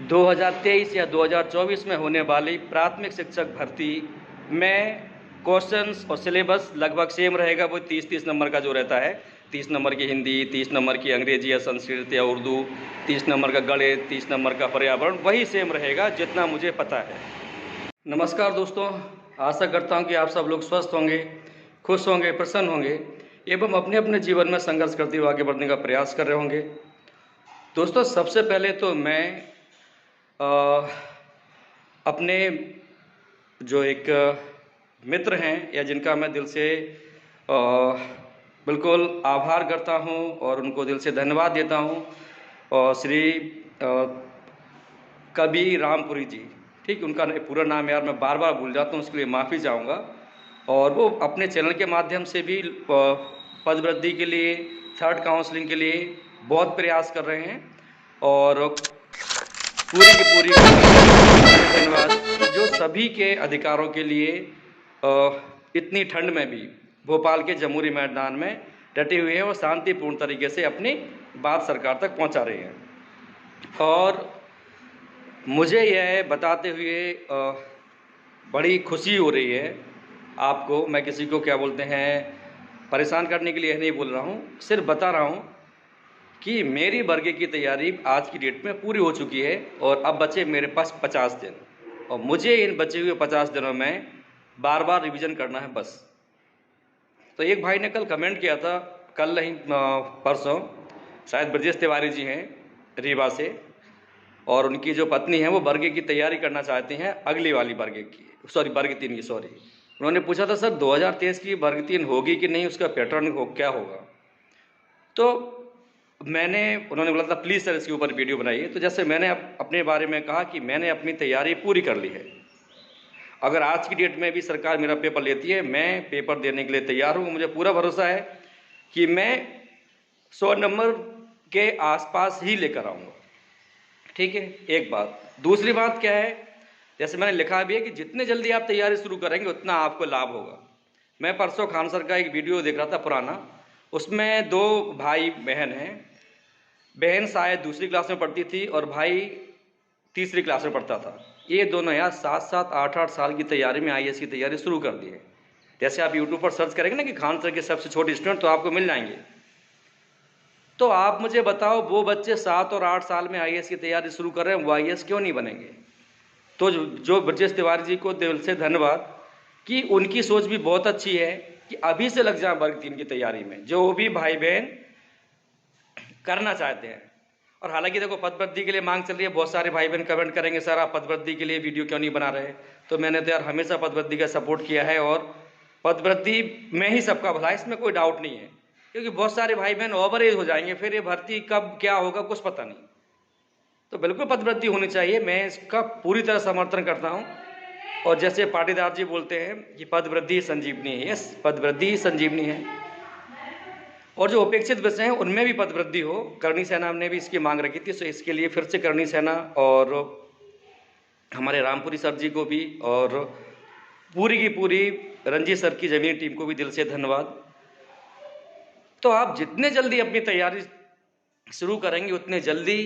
2023 या 2024 में होने वाली प्राथमिक शिक्षक भर्ती में क्वेश्चंस और सिलेबस लगभग सेम रहेगा। वो 30-30 नंबर का जो रहता है, 30 नंबर की हिंदी, 30 नंबर की अंग्रेजी या संस्कृत या उर्दू, 30 नंबर का गणित, 30 नंबर का पर्यावरण, वही सेम रहेगा जितना मुझे पता है। नमस्कार दोस्तों, आशा करता हूँ कि आप सब लोग स्वस्थ होंगे, खुश होंगे, प्रसन्न होंगे एवं अपने अपने जीवन में संघर्ष करते हुए आगे बढ़ने का प्रयास कर रहे होंगे। दोस्तों, सबसे पहले तो मैं अपने जो एक मित्र हैं या जिनका मैं दिल से बिल्कुल आभार करता हूं और उनको दिल से धन्यवाद देता हूं, और श्री कबीर रामपुरी जी, ठीक, उनका पूरा नाम यार मैं बार बार भूल जाता हूं, उसके लिए माफ़ी चाहूँगा। और वो अपने चैनल के माध्यम से भी पदवृद्धि के लिए, थर्ड काउंसलिंग के लिए बहुत प्रयास कर रहे हैं, और पूरी की पूरी धन्यवाद कि जो सभी के अधिकारों के लिए इतनी ठंड में भी भोपाल के जमुरी मैदान में डटे हुए हैं और शांतिपूर्ण तरीके से अपनी बात सरकार तक पहुंचा रहे हैं। और मुझे यह बताते हुए बड़ी खुशी हो रही है आपको। मैं किसी को क्या बोलते हैं परेशान करने के लिए नहीं बोल रहा हूँ, सिर्फ बता रहा हूँ कि मेरी वर्ग की तैयारी आज की डेट में पूरी हो चुकी है और अब बचे मेरे पास 50 दिन, और मुझे इन बचे हुए 50 दिनों में बार बार रिवीजन करना है बस। तो एक भाई ने कल कमेंट किया था, कल नहीं परसों, शायद ब्रजेश तिवारी जी हैं रीवा से, और उनकी जो पत्नी है वो वर्ग की तैयारी करना चाहती हैं, अगली वाली वर्ग 3 की। उन्होंने पूछा था, सर 2023 की वर्ग 3 होगी कि नहीं, उसका पैटर्न क्या होगा। तो उन्होंने बोला था प्लीज़ सर इसके ऊपर वीडियो बनाइए। तो जैसे मैंने अपने बारे में कहा कि मैंने अपनी तैयारी पूरी कर ली है। अगर आज की डेट में भी सरकार मेरा पेपर लेती है, मैं पेपर देने के लिए तैयार हूँ। मुझे पूरा भरोसा है कि मैं 100 नंबर के आसपास ही लेकर आऊँगा। ठीक है, एक बात। दूसरी बात क्या है, जैसे मैंने लिखा भी है कि जितने जल्दी आप तैयारी शुरू करेंगे उतना आपको लाभ होगा। मैं परसों खान सर का एक वीडियो देख रहा था पुराना, उसमें 2 भाई बहन हैं। बहन शायद दूसरी क्लास में पढ़ती थी और भाई तीसरी क्लास में पढ़ता था। ये दोनों यार 7-7, 8-8 साल की तैयारी में IAS की तैयारी शुरू कर दी है। जैसे आप यूट्यूब पर सर्च करेंगे ना कि खान सर के सबसे छोटे स्टूडेंट, तो आपको मिल जाएंगे। तो आप मुझे बताओ, वो बच्चे 7 और 8 साल में IAS की तैयारी शुरू कर रहे हैं, वो IAS क्यों नहीं बनेंगे। तो जो ब्रजेश तिवारी जी को दिल से धन्यवाद कि उनकी सोच भी बहुत अच्छी है कि अभी से लग जाए वर्ग 3 की तैयारी में, जो भी भाई बहन करना चाहते हैं। और हालांकि देखो, पदवृद्धि के लिए मांग चल रही है, बहुत सारे भाई बहन कमेंट करेंगे, सर आप पदवृद्धि के लिए वीडियो क्यों नहीं बना रहे। तो मैंने तो यार हमेशा पदवृद्धि का सपोर्ट किया है, और पदवृद्धि में ही सबका भला है, इसमें कोई डाउट नहीं है। क्योंकि बहुत सारे भाई बहन ओवर एज हो जाएंगे, फिर ये भर्ती कब क्या होगा कुछ पता नहीं। तो बिल्कुल पदवृद्धि होनी चाहिए, मैं इसका पूरी तरह समर्थन करता हूँ। और जैसे पाटीदार जी बोलते हैं कि पदवृद्धि संजीवनी है, यस, पदवृद्धि संजीवनी है। और जो उपेक्षित विषय हैं उनमें भी पदवृद्धि हो। करणी सेना ने भी इसकी मांग रखी थी, तो इसके लिए फिर से करणी सेना और हमारे रामपुरी सर जी को भी, और पूरी की पूरी रंजीत सर की जमीनी टीम को भी दिल से धन्यवाद। तो आप जितने जल्दी अपनी तैयारी शुरू करेंगे उतने जल्दी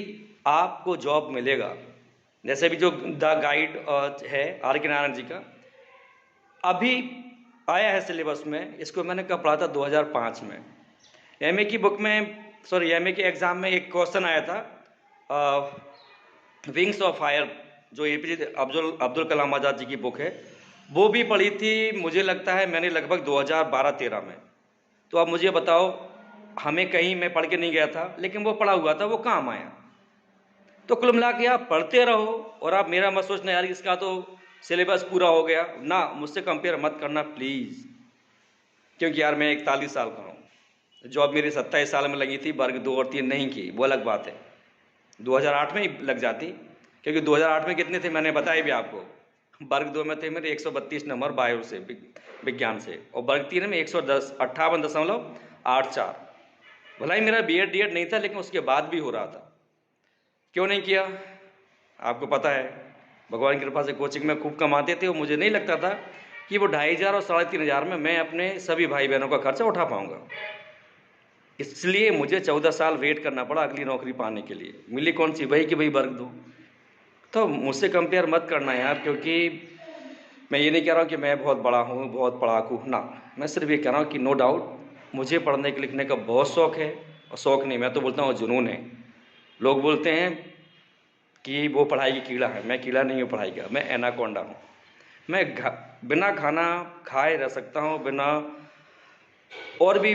आपको जॉब मिलेगा। जैसे भी जो द गाइड है R.K. नारायण जी का, अभी आया है सिलेबस में, इसको मैंने कब पढ़ा था, 2005 में। MA की बुक में, MA के एग्ज़ाम में एक क्वेश्चन आया था, विंग्स ऑफ फायर, जो APJ अब्दुल कलाम आज़ाद जी की बुक है, वो भी पढ़ी थी मुझे लगता है मैंने लगभग 2012-13 में। तो अब मुझे बताओ, हमें कहीं मैं पढ़ के नहीं गया था, लेकिन वो पढ़ा हुआ था, वो काम आया। तो कुल मिला के आप पढ़ते रहो, और आप मेरा मत सोचना यार इसका तो सिलेबस पूरा हो गया ना, मुझसे कंपेयर मत करना प्लीज़। क्योंकि यार मैं 41 साल का हूँ, जॉब मेरी 27 साल में लगी थी, वर्ग 2 और 3 नहीं की, वो अलग बात है। 2008 में ही लग जाती, क्योंकि 2008 में कितने थे मैंने बताया भी आपको। वर्ग 2 में थे मेरे 132 नंबर बायो से, विज्ञान से, और वर्ग 3 में 110, 58.84। भला ही मेरा BEd DEd नहीं था, लेकिन उसके बाद भी हो रहा था। क्यों नहीं किया, आपको पता है, भगवान की कृपा से कोचिंग में खूब कमाते थे, और मुझे नहीं लगता था कि वो 2500 और 3500 में मैं अपने सभी भाई बहनों का खर्चा उठा पाऊंगा। इसलिए मुझे 14 साल वेट करना पड़ा अगली नौकरी पाने के लिए। मिली कौन सी, वही कि भाई वर्ग 2। तो मुझसे कंपेयर मत करना यार, क्योंकि मैं ये नहीं कह रहा हूँ कि मैं बहुत बड़ा हूँ, बहुत पढ़ाकू हूँ ना। मैं सिर्फ ये कह रहा हूँ कि नो डाउट मुझे पढ़ने के लिखने का बहुत शौक़ है, और शौक़ नहीं, मैं तो बोलता हूँ जुनून है। लोग बोलते हैं कि वो पढ़ाई की कीड़ा है, मैं कीड़ा नहीं हूँ पढ़ाई का, मैं एनाकोंडा हूँ। मैं बिना खाना खाए रह सकता हूँ, और भी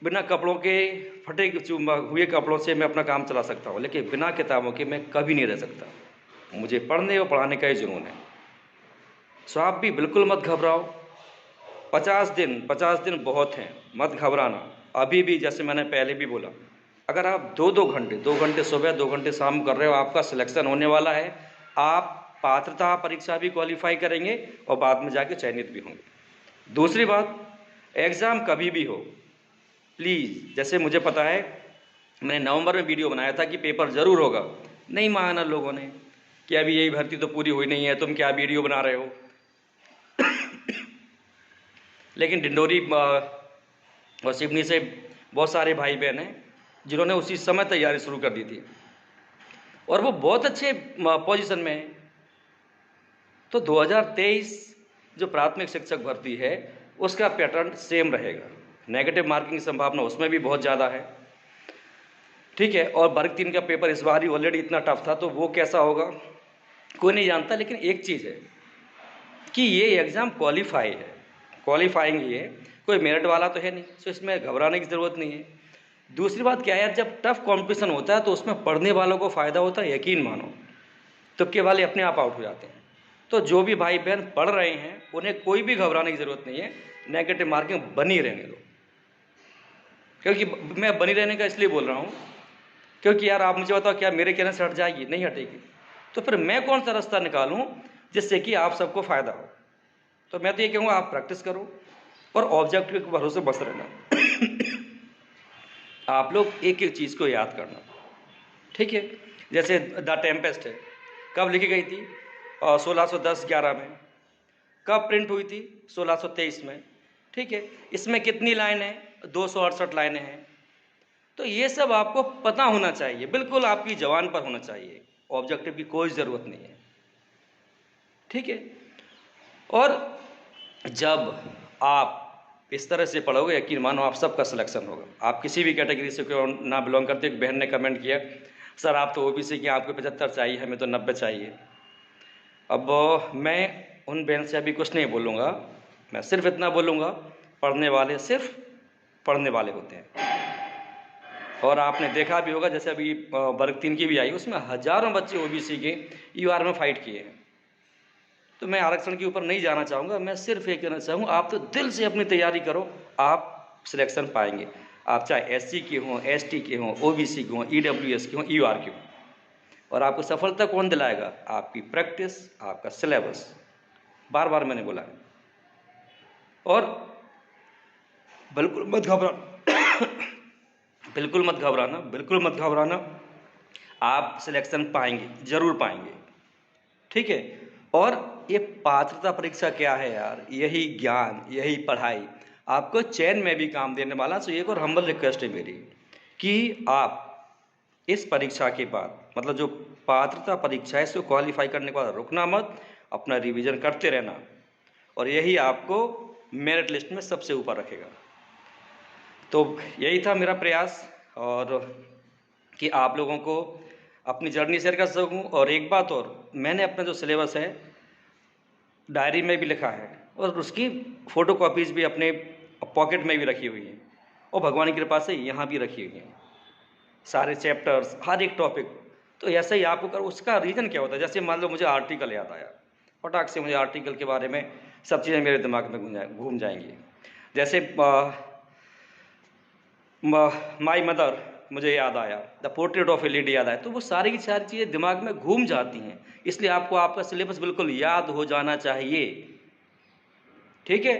बिना कपड़ों के, फटे हुए कपड़ों से मैं अपना काम चला सकता हूँ, लेकिन बिना किताबों के मैं कभी नहीं रह सकता। मुझे पढ़ने और पढ़ाने का ही जुनून है। सो आप भी बिल्कुल मत घबराओ। 50 दिन बहुत हैं, मत घबराना। अभी भी जैसे मैंने पहले भी बोला, अगर आप 2 घंटे सुबह 2 घंटे शाम कर रहे हो, आपका सिलेक्शन होने वाला है। आप पात्रता परीक्षा भी क्वालिफाई करेंगे और बाद में जाके चयनित भी होंगे। दूसरी बात, एग्ज़ाम कभी भी हो, प्लीज़, जैसे मुझे पता है मैंने नवंबर में वीडियो बनाया था कि पेपर ज़रूर होगा, नहीं माना लोगों ने कि अभी यही भर्ती तो पूरी हुई नहीं है, तुम क्या वीडियो बना रहे हो। लेकिन डिंडोरी और सिवनी से बहुत सारे भाई बहन हैं जिन्होंने उसी समय तैयारी शुरू कर दी थी, और वो बहुत अच्छे पोजीशन में हैं। तो 2023 जो प्राथमिक शिक्षक भर्ती है उसका पैटर्न सेम रहेगा। नेगेटिव मार्किंग की संभावना उसमें भी बहुत ज़्यादा है, ठीक है। और वर्ग 3 का पेपर इस बार ही ऑलरेडी इतना टफ था, तो वो कैसा होगा कोई नहीं जानता। लेकिन एक चीज़ है कि ये एग्ज़ाम क्वालिफाइंग ही है, कोई मेरिट वाला तो है नहीं, तो इसमें घबराने की ज़रूरत नहीं है। दूसरी बात क्या है यार, जब टफ कंपटीशन होता है तो उसमें पढ़ने वालों को फ़ायदा होता है, यकीन मानो। तुक्के वाले अपने आप आउट हो जाते हैं। तो जो भी भाई बहन पढ़ रहे हैं उन्हें कोई भी घबराने की ज़रूरत नहीं है। नेगेटिव मार्किंग बनी रहने दो, क्योंकि मैं बनी रहने का इसलिए बोल रहा हूँ क्योंकि यार आप मुझे बताओ, क्या मेरे कहने से हट जाएगी? नहीं हटेगी। तो फिर मैं कौन सा रास्ता निकालूँ जिससे कि आप सबको फ़ायदा हो? तो मैं तो ये कहूँगा आप प्रैक्टिस करो और ऑब्जेक्टिव के भरोसे बस रहना। आप लोग एक एक चीज़ को याद करना, ठीक है। जैसे द टेम्पेस्ट है, कब लिखी गई थी? 1610-11 में। कब प्रिंट हुई थी? 1623 में, ठीक है। इसमें कितनी लाइन है? 268 लाइनें हैं। तो ये सब आपको पता होना चाहिए, बिल्कुल आपकी जबान पर होना चाहिए। ऑब्जेक्टिव की कोई ज़रूरत नहीं है, ठीक है। और जब आप इस तरह से पढ़ोगे, यकीन मानो आप सबका सिलेक्शन होगा। आप किसी भी कैटेगरी से क्यों ना बिलोंग करते। एक बहन ने कमेंट किया, सर आप तो ओबीसी के, आपको 75 चाहिए, हमें तो 90 चाहिए। अब मैं उन बहन से अभी कुछ नहीं बोलूँगा, मैं सिर्फ इतना बोलूँगा, पढ़ने वाले सिर्फ पढ़ने वाले होते हैं। और आपने देखा भी होगा, जैसे अभी वर्ग 3 की भी आई, उसमें हज़ारों बच्चे ओबीसी के यूआर में फ़ाइट किए हैं। तो मैं आरक्षण के ऊपर नहीं जाना चाहूँगा, मैं सिर्फ ये कहना चाहूँ, आप तो दिल से अपनी तैयारी करो, आप सिलेक्शन पाएंगे। आप चाहे एससी के हों, एसटी के हों, ओबीसी के हों, ईडब्ल्यूएस के हों, यूआर के हों। और आपको सफलता कौन दिलाएगा? आपकी प्रैक्टिस, आपका सिलेबस। बार बार मैंने बोला है। और बिल्कुल मत घबराना, बिल्कुल मत घबराना, बिल्कुल मत घबराना। आप सिलेक्शन पाएंगे, ज़रूर पाएंगे, ठीक है। और ये पात्रता परीक्षा क्या है यार? यही ज्ञान, यही पढ़ाई आपको चयन में भी काम देने वाला। तो एक और हम्बल रिक्वेस्ट है मेरी कि आप इस परीक्षा के बाद, मतलब जो पात्रता परीक्षा है, इसको क्वालिफाई करने के बाद रुकना मत, अपना रिवीजन करते रहना, और यही आपको मेरिट लिस्ट में सबसे ऊपर रखेगा। तो यही था मेरा प्रयास, और कि आप लोगों को अपनी जर्नी शेयर कर सकूं। और एक बात और, मैंने अपना जो सिलेबस है डायरी में भी लिखा है, और उसकी फ़ोटो कॉपीज़ भी अपने पॉकेट में भी रखी हुई हैं, और भगवान की कृपा से यहाँ भी रखी हुई हैं, सारे चैप्टर्स, हर एक टॉपिक। तो ऐसा ही आपको कर, उसका रीज़न क्या होता है? जैसे मान लो मुझे आर्टिकल याद आया, फटाक से मुझे आर्टिकल के बारे में सब चीज़ें मेरे दिमाग में घूम जाएंगी। जैसे माई मदर मुझे याद आया, the portrait of A lady याद आया, तो वो सारी की सारी चीज़ें दिमाग में घूम जाती हैं। इसलिए आपको आपका सिलेबस बिल्कुल याद हो जाना चाहिए, ठीक है।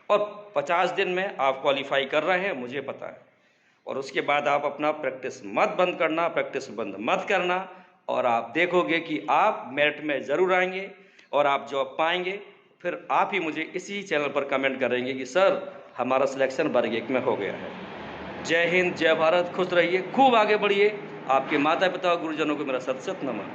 और 50 दिन में आप क्वालिफाई कर रहे हैं, मुझे पता है। और उसके बाद आप अपना प्रैक्टिस मत बंद करना, प्रैक्टिस बंद मत करना, और आप देखोगे कि आप मेरिट में ज़रूर आएंगे और आप जॉब पाएंगे। फिर आप ही मुझे इसी चैनल पर कमेंट करेंगे कि सर हमारा सिलेक्शन वर्ग 1 में हो गया है। जय हिंद, जय भारत, खुश रहिए, खूब आगे बढ़िए। आपके माता पिता और गुरुजनों को मेरा सत सत नमन।